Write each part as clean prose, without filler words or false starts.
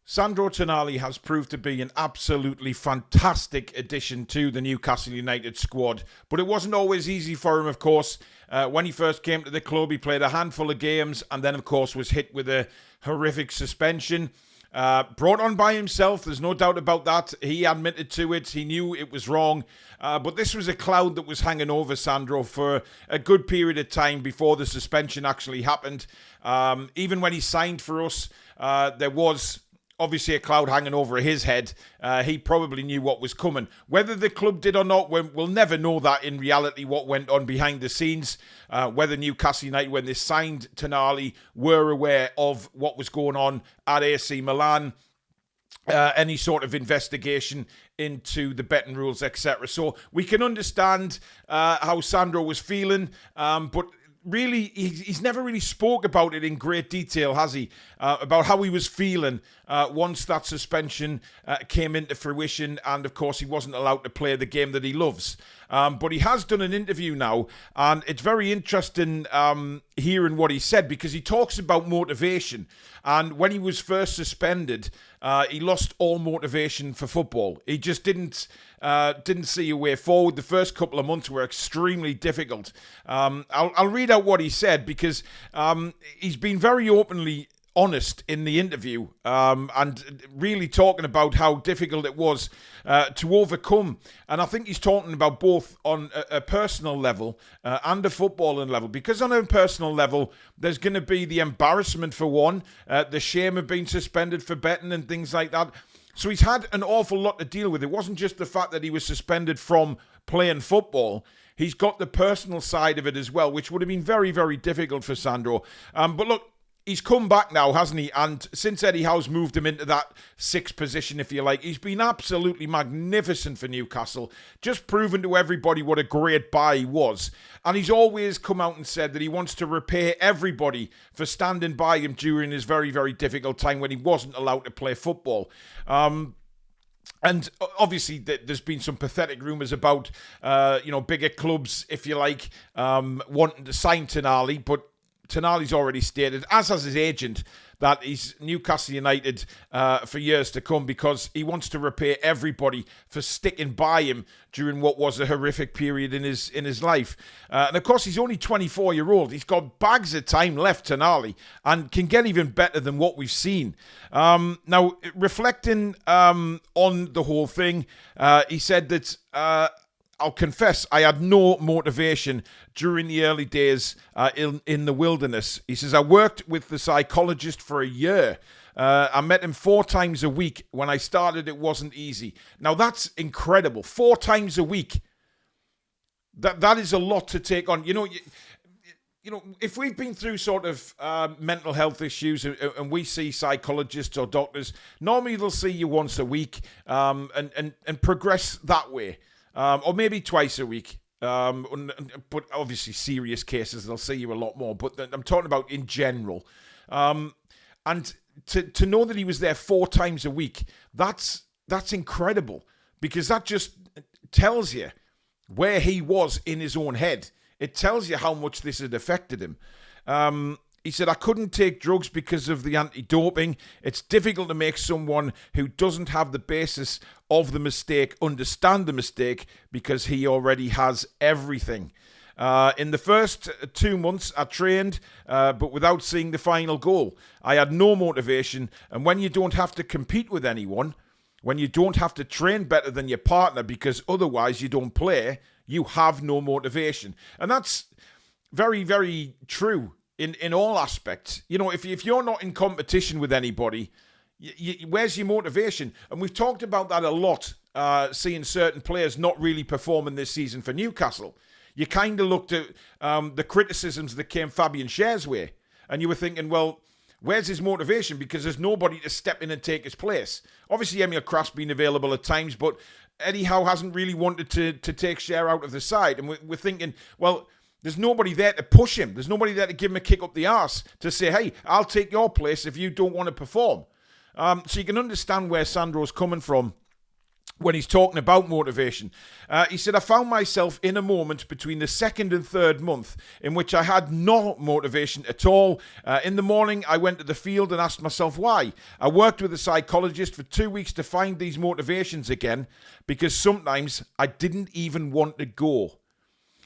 Sandro Tonali has proved to be an absolutely fantastic addition to the Newcastle United squad, but it wasn't always easy for him, of course. When he first came to the club, he played a handful of games and then, of course, was hit with a horrific suspension. Brought on by himself, there's no doubt about that. He admitted to it, he knew it was wrong. But this was a cloud that was hanging over Sandro for a good period of time before the suspension actually happened. Even when he signed for us, there was obviously a cloud hanging over his head. He probably knew what was coming. Whether the club did or not, we'll never know that in reality, what went on behind the scenes. Whether Newcastle United, when they signed Tonali, were aware of what was going on at AC Milan. Any sort of investigation into the betting rules, etc. So we can understand how Sandro was feeling, but really, he's never really spoke about it in great detail, has he? About how he was feeling once that suspension came into fruition, and of course he wasn't allowed to play the game that he loves. But he has done an interview now, and it's very interesting hearing what he said, because he talks about motivation. And when he was first suspended, he lost all motivation for football. He just didn't see a way forward. The first couple of months were extremely difficult. I'll read out what he said, because he's been very openly honest in the interview, and really talking about how difficult it was to overcome. And I think he's talking about both on a personal level and a footballing level, because on a personal level, there's going to be the embarrassment for one, the shame of being suspended for betting and things like that. So he's had an awful lot to deal with. It wasn't just the fact that he was suspended from playing football. He's got the personal side of it as well, which would have been very, very difficult for Sandro. But look, he's come back now, hasn't he? And since Eddie Howe's moved him into that sixth position, if you like, he's been absolutely magnificent for Newcastle. Just proven to everybody what a great buy he was. And he's always come out and said that he wants to repay everybody for standing by him during his very, very difficult time when he wasn't allowed to play football. And obviously, there's been some pathetic rumours about, bigger clubs, if you like, wanting to sign Tonali, but Tonali's already stated, as has his agent, that he's Newcastle United for years to come, because he wants to repay everybody for sticking by him during what was a horrific period in his life. And of course, he's only 24-year-old. He's got bags of time left, Tonali, and can get even better than what we've seen. Now, reflecting on the whole thing, he said that I'll confess, I had no motivation during the early days in the wilderness. He says, I worked with the psychologist for a year. I met him 4 times a week. When I started, it wasn't easy. Now, that's incredible. 4 times a week. That is a lot to take on. You know, if we've been through sort of mental health issues and we see psychologists or doctors, normally they'll see you once a week and progress that way. Or maybe twice a week. But obviously serious cases, they'll see you a lot more. But I'm talking about in general. And to know that he was there 4 times a week, that's incredible. Because that just tells you where he was in his own head. It tells you how much this had affected him. He said, I couldn't take drugs because of the anti-doping. It's difficult to make someone who doesn't have the basis of the mistake understand the mistake, because he already has everything. In the first 2 months, I trained, but without seeing the final goal. I had no motivation. And when you don't have to compete with anyone, when you don't have to train better than your partner because otherwise you don't play, you have no motivation. And that's very, very true. In all aspects. You know, if you're not in competition with anybody, where's your motivation? And we've talked about that a lot, seeing certain players not really performing this season for Newcastle. You kind of looked at the criticisms that came Fabian Schär's way, and you were thinking, well, where's his motivation? Because there's nobody to step in and take his place. Obviously, Emil Kraft's been available at times, but Eddie Howe hasn't really wanted to take Schär out of the side. And we're thinking, well, there's nobody there to push him. There's nobody there to give him a kick up the arse to say, hey, I'll take your place if you don't want to perform. So you can understand where Sandro's coming from when he's talking about motivation. He said, I found myself in a moment between the second and third month in which I had no motivation at all. In the morning, I went to the field and asked myself why. I worked with a psychologist for 2 weeks to find these motivations again, because sometimes I didn't even want to go.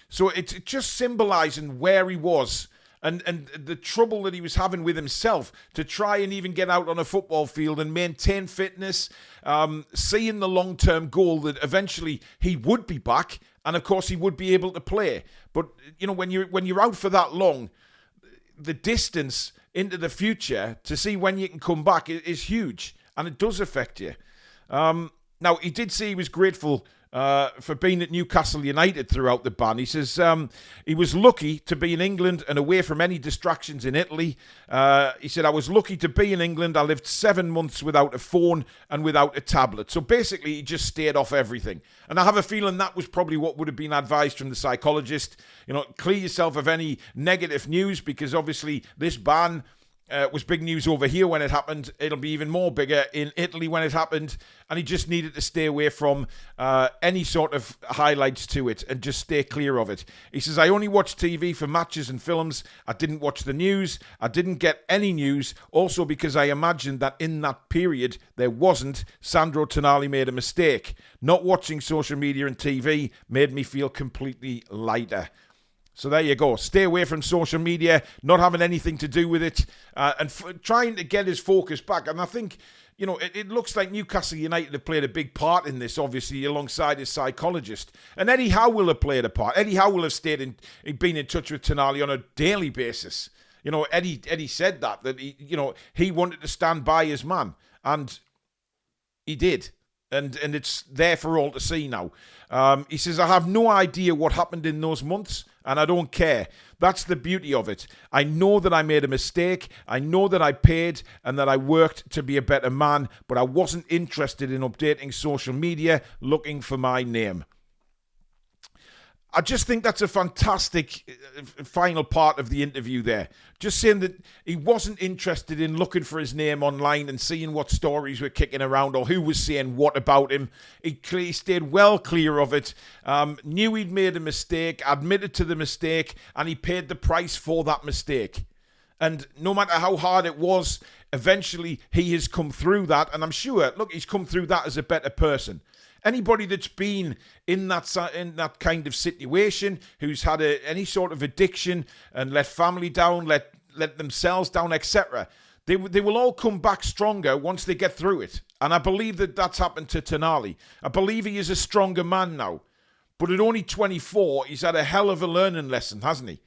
So it's just symbolising where he was and the trouble that he was having with himself to try and even get out on a football field and maintain fitness, seeing the long-term goal that eventually he would be back and, of course, he would be able to play. But, you know, when you're out for that long, the distance into the future to see when you can come back is huge, and it does affect you. Now, he did say he was grateful for being at Newcastle United throughout the ban. He says he was lucky to be in England and away from any distractions in Italy. He said, I was lucky to be in England. I lived 7 months without a phone and without a tablet. So basically, he just stayed off everything. And I have a feeling that was probably what would have been advised from the psychologist. You know, clear yourself of any negative news, because obviously this ban was big news over here when it happened. It'll be even more bigger in Italy when it happened. And he just needed to stay away from any sort of highlights to it and just stay clear of it. He says, I only watch TV for matches and films. I didn't watch the news. I didn't get any news. Also because I imagined that in that period there wasn't. Sandro Tonali made a mistake. Not watching social media and TV made me feel completely lighter. So there you go. Stay away from social media, not having anything to do with it, and trying to get his focus back. And I think, you know, it looks like Newcastle United have played a big part in this, obviously, alongside his psychologist. And Eddie Howe will have played a part. Eddie Howe will have been in touch with Tonali on a daily basis. You know, Eddie said that he wanted to stand by his man, and he did. And it's there for all to see now. He says, I have no idea what happened in those months, and I don't care. That's the beauty of it. I know that I made a mistake. I know that I paid and that I worked to be a better man, but I wasn't interested in updating social media looking for my name. I just think that's a fantastic final part of the interview there. Just saying that he wasn't interested in looking for his name online and seeing what stories were kicking around or who was saying what about him. He stayed well clear of it, knew he'd made a mistake, admitted to the mistake, and he paid the price for that mistake. And no matter how hard it was, eventually he has come through that. And I'm sure, look, he's come through that as a better person. Anybody that's been in that kind of situation, who's had any sort of addiction and let family down, let themselves down, etc., they will all come back stronger once they get through it. And I believe that that's happened to Tonali. I believe he is a stronger man now. But at only 24, he's had a hell of a learning lesson, hasn't he?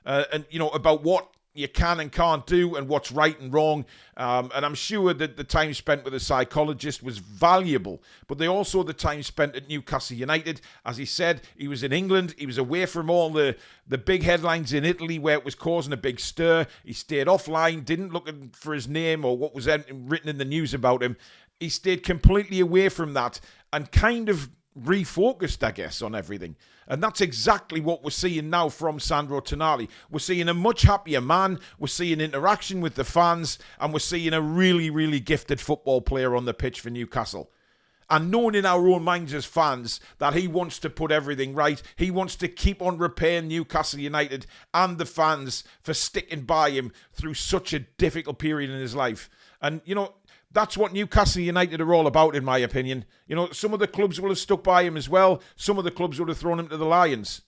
And, you know, about what you can and can't do and what's right and wrong. And I'm sure that the time spent with a psychologist was valuable. But the time spent at Newcastle United. As he said, he was in England. He was away from all the big headlines in Italy where it was causing a big stir. He stayed offline, didn't look for his name or what was written in the news about him. He stayed completely away from that and kind of refocused, I guess, on everything. And that's exactly what we're seeing now from Sandro Tonali. We're seeing a much happier man, we're seeing interaction with the fans, and we're seeing a really, really gifted football player on the pitch for Newcastle. And knowing in our own minds as fans that he wants to put everything right, he wants to keep on repaying Newcastle United and the fans for sticking by him through such a difficult period in his life. And, you know, that's what Newcastle United are all about, in my opinion. You know, some of the clubs will have stuck by him as well. Some of the clubs would have thrown him to the Lions.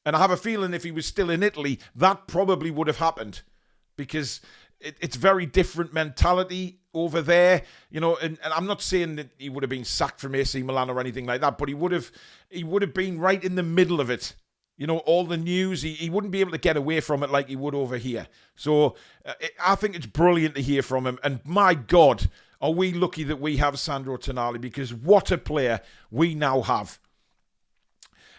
And I have a feeling if he was still in Italy, that probably would have happened. Because it's very different mentality over there. You know, and I'm not saying that he would have been sacked from AC Milan or anything like that, but he would have been right in the middle of it. You know, all the news, he wouldn't be able to get away from it like he would over here. So I think it's brilliant to hear from him. And my God, are we lucky that we have Sandro Tonali, because what a player we now have.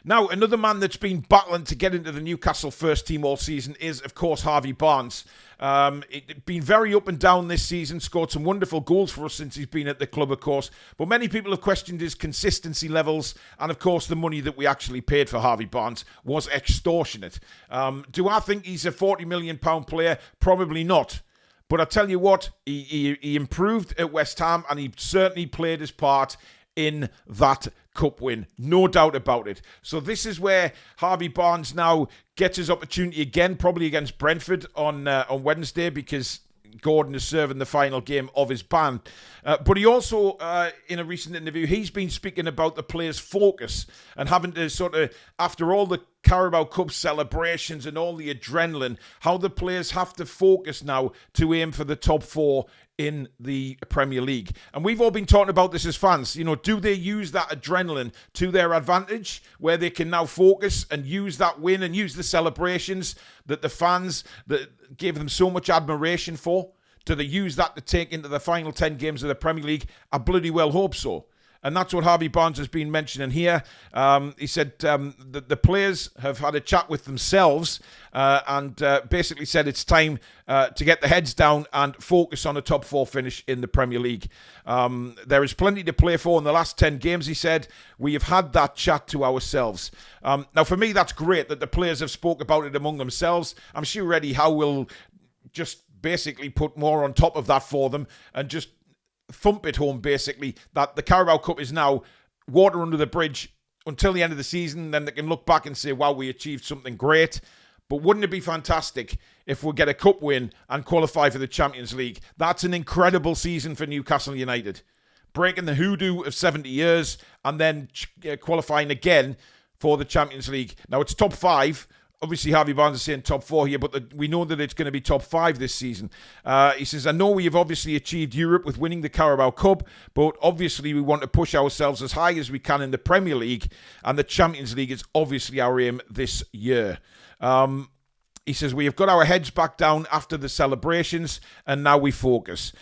Now, another man that's been battling to get into the Newcastle first team all season is, of course, Harvey Barnes. It's been very up and down this season, scored some wonderful goals for us since he's been at the club, of course. But many people have questioned his consistency levels. And, of course, the money that we actually paid for Harvey Barnes was extortionate. Do I think he's a £40 million player? Probably not. But I tell you what, he improved at West Ham and he certainly played his part in that cup win. No doubt about it. So this is where Harvey Barnes now gets his opportunity again, probably against Brentford on Wednesday, because Gordon is serving the final game of his ban. But he also, in a recent interview, he's been speaking about the players' focus and having to sort of, after all the Carabao Cup celebrations and all the adrenaline, how the players have to focus now to aim for the top 4 in the Premier League. And we've all been talking about this as fans. You know, do they use that adrenaline to their advantage, where they can now focus and use that win and use the celebrations that the fans that gave them so much admiration for? Do they use that to take into the final 10 games of the Premier League? I bloody well hope so. And that's what Harvey Barnes has been mentioning here. He said that the players have had a chat with themselves and basically said it's time to get the heads down and focus on a top 4 finish in the Premier League. There is plenty to play for in the last 10 games, he said. We have had that chat to ourselves. Now, for me, that's great that the players have spoke about it among themselves. I'm sure Eddie Howe will just basically put more on top of that for them and just thump it home, basically, that the Carabao Cup is now water under the bridge until the end of the season. Then they can look back and say, wow, we achieved something great. But wouldn't it be fantastic if we get a cup win and qualify for the Champions League? That's an incredible season for Newcastle United. Breaking the hoodoo of 70 years and then qualifying again for the Champions League. Now, it's top 5. Obviously, Harvey Barnes is saying top 4 here, but we know that it's going to be top 5 this season. He says, I know we have obviously achieved Europe with winning the Carabao Cup, but obviously we want to push ourselves as high as we can in the Premier League, and the Champions League is obviously our aim this year. He says, we have got our heads back down after the celebrations, and now we focus.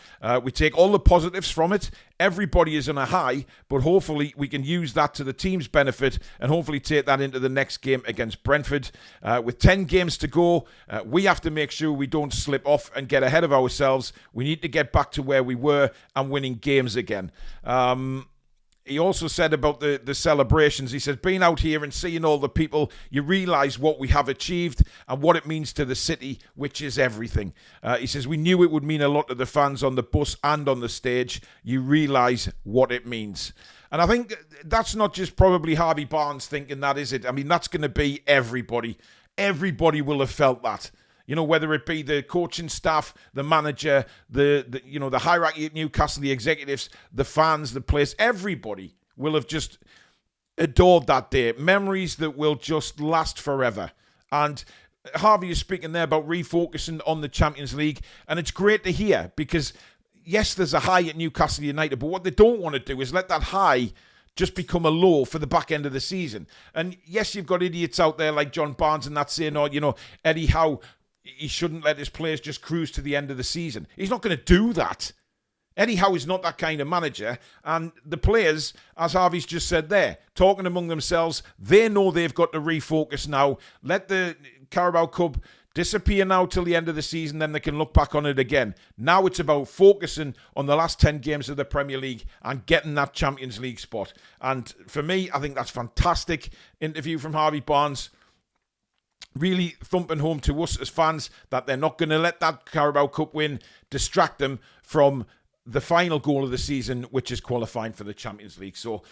We take all the positives from it. Everybody is on a high, but hopefully we can use that to the team's benefit and hopefully take that into the next game against Brentford. With 10 games to go, we have to make sure we don't slip off and get ahead of ourselves. We need to get back to where we were and winning games again. He also said about the celebrations, he says, being out here and seeing all the people, you realise what we have achieved and what it means to the city, which is everything. He says, we knew it would mean a lot to the fans on the bus and on the stage. You realise what it means. And I think that's not just probably Harvey Barnes thinking that, is it? I mean, that's going to be everybody. Everybody will have felt that. You know, whether it be the coaching staff, the manager, the hierarchy at Newcastle, the executives, the fans, the players, everybody will have just adored that day. Memories that will just last forever. And Harvey is speaking there about refocusing on the Champions League. And it's great to hear because, yes, there's a high at Newcastle United, but what they don't want to do is let that high just become a low for the back end of the season. And yes, you've got idiots out there like John Barnes and that saying, Eddie Howe, he shouldn't let his players just cruise to the end of the season. He's not going to do that. Eddie Howe is not that kind of manager. And the players, as Harvey's just said there, talking among themselves, they know they've got to refocus now. Let the Carabao Cup disappear now till the end of the season, then they can look back on it again. Now it's about focusing on the last 10 games of the Premier League and getting that Champions League spot. And for me, I think that's fantastic interview from Harvey Barnes. Really thumping home to us as fans that they're not going to let that Carabao Cup win distract them from the final goal of the season, which is qualifying for the Champions League. So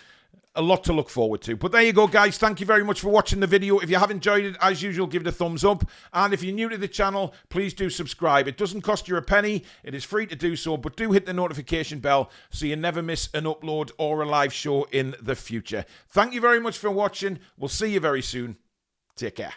a lot to look forward to. But there you go, guys. Thank you very much for watching the video. If you have enjoyed it, as usual, give it a thumbs up. And if you're new to the channel, please do subscribe. It doesn't cost you a penny. It is free to do so. But do hit the notification bell so you never miss an upload or a live show in the future. Thank you very much for watching. We'll see you very soon. Take care.